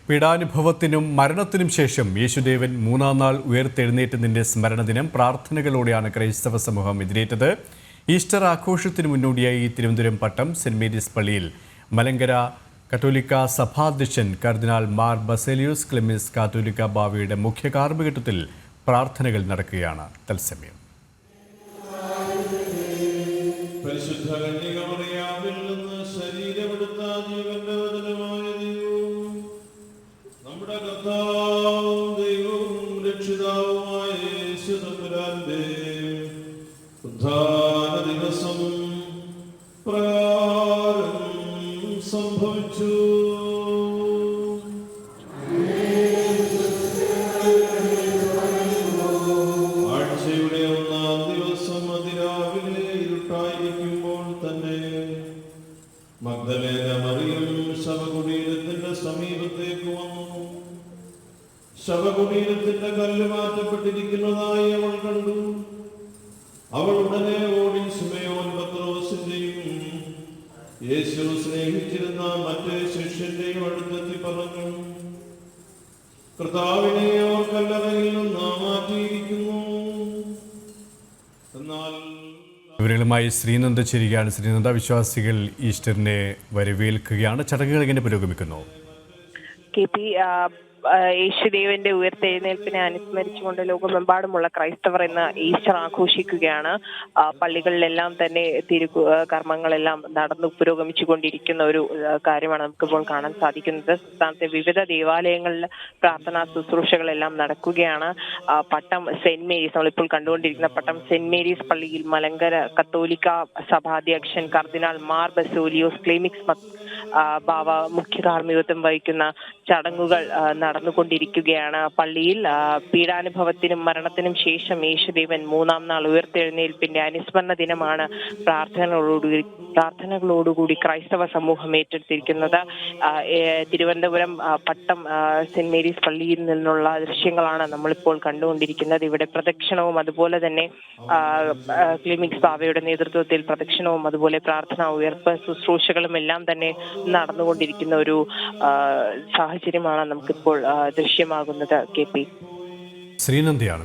പീഡാനുഭവത്തിനും മരണത്തിനും ശേഷം യേശുദേവൻ മൂന്നാം നാൾ ഉയർത്തെഴുന്നേറ്റതിൻ്റെ സ്മരണ ദിനം പ്രാർത്ഥനകളോടെയാണ് ക്രൈസ്തവ സമൂഹം എതിരേറ്റത്. ഈസ്റ്റർ ആഘോഷത്തിന് മുന്നോടിയായി തിരുവനന്തപുരം പട്ടം സെന്റ് മേരീസ് പള്ളിയിൽ മലങ്കര കത്തോലിക്ക സഭാധ്യക്ഷൻ കർദിനാൾ മാർ ബസേലിയോസ് ക്ലെമീസ് കാത്തോലിക്ക ബാവയുടെ മുഖ്യ കാർമ്മികത്വത്തിൽ പ്രാർത്ഥനകൾ നടക്കുകയാണ്. തത്സമയം നമ്മുടെ കർത്താവും ദൈവവും രക്ഷിതാവുമായ യേശുതമ്പുരാന്റെ ഉദ്ധാന ദിവസം പ്രകാരം സംഭവിച്ചു. ആഴ്ചയുടെ ഒന്നാം ദിവസം അതിരാവിലെ ഇരുട്ടായിരിക്കുമ്പോൾ തന്നെ മഗ്ദലേന മറിയം ശവകുടീരത്തിന്റെ സമീപത്തേക്ക് വന്നു. ശവകുടീരത്തിന്റെ കല്ല് മാറ്റപ്പെട്ടിരിക്കുന്നതായി അവൾ കണ്ടു. അവൾ ഉടനെ ഓടി ശിമയോൻ പത്രോസിന്റെയും യേശു സ്നേഹിച്ചിരുന്ന മറ്റേ ശിഷ്യന്റെയും അടുത്തെത്തി പറഞ്ഞു, കർത്താവിനെ അവർ കല്ലറയിൽ നിന്ന് മാറ്റിയിരിക്കുന്നു. എന്നാൽ വിവരങ്ങളുമായി ശ്രീനന്ദ ചേരുകയാണ്. ശ്രീനന്ദ, വിശ്വാസികൾ ഈസ്റ്ററിനെ വരവേൽക്കുകയാണ്. ചടങ്ങുകൾ എങ്ങനെ പുരോഗമിക്കുന്നു? യേശുദേവന്റെ ഉയർത്തെഴുന്നേൽപ്പിനെ അനുസ്മരിച്ചുകൊണ്ട് ലോകമെമ്പാടുമുള്ള ക്രൈസ്തവർ ഇന്ന് ഈസ്റ്റർ ആഘോഷിക്കുകയാണ്. പള്ളികളിലെല്ലാം തന്നെ കർമ്മങ്ങളെല്ലാം നടന്നു പുരോഗമിച്ചുകൊണ്ടിരിക്കുന്ന ഒരു കാര്യമാണ് നമുക്കിപ്പോൾ കാണാൻ സാധിക്കുന്നത്. സംസ്ഥാനത്തെ വിവിധ ദേവാലയങ്ങളിൽ പ്രാർത്ഥനാ ശുശ്രൂഷകളെല്ലാം നടക്കുകയാണ്. പട്ടം സെന്റ് മേരീസ്, നമ്മളിപ്പോൾ കണ്ടുകൊണ്ടിരിക്കുന്ന പട്ടം സെന്റ് മേരീസ് പള്ളിയിൽ മലങ്കര കത്തോലിക്ക സഭാധ്യക്ഷൻ കർദിനാൾ മാർ ബസേലിയോസ് ക്ലെമീസ് ബാവ മുഖ്യ കാർമ്മികത്വം വഹിക്കുന്ന ചടങ്ങുകൾ നടന്നുകൊണ്ടിരിക്കുകയാണ്. പള്ളിയിൽ പീഡാനുഭവത്തിനും മരണത്തിനും ശേഷം യേശുദേവൻ മൂന്നാം നാൾ ഉയർത്തെഴുന്നേൽപ്പിന്റെ അനുസ്മരണ ദിനമാണ് പ്രാർത്ഥനകളോടുകൂടി ക്രൈസ്തവ സമൂഹം ഏറ്റെടുത്തിരിക്കുന്നത്. തിരുവനന്തപുരം പട്ടം സെന്റ് മേരീസ് പള്ളിയിൽ നിന്നുള്ള ദൃശ്യങ്ങളാണ് നമ്മളിപ്പോൾ കണ്ടുകൊണ്ടിരിക്കുന്നത്. ഇവിടെ പ്രദക്ഷിണവും അതുപോലെ തന്നെ ക്ലെമീസ് ബാവയുടെ നേതൃത്വത്തിൽ പ്രദക്ഷിണവും അതുപോലെ പ്രാർത്ഥന ഉയർപ്പ് ശുശ്രൂഷകളും എല്ലാം തന്നെ നടന്നുകൊണ്ടിരിക്കുന്ന ഒരു സാഹചര്യമാണ് നമുക്കിപ്പോൾ ദൃശ്യമാകുന്നത്. KP ശ്രീനന്ദയാണ്.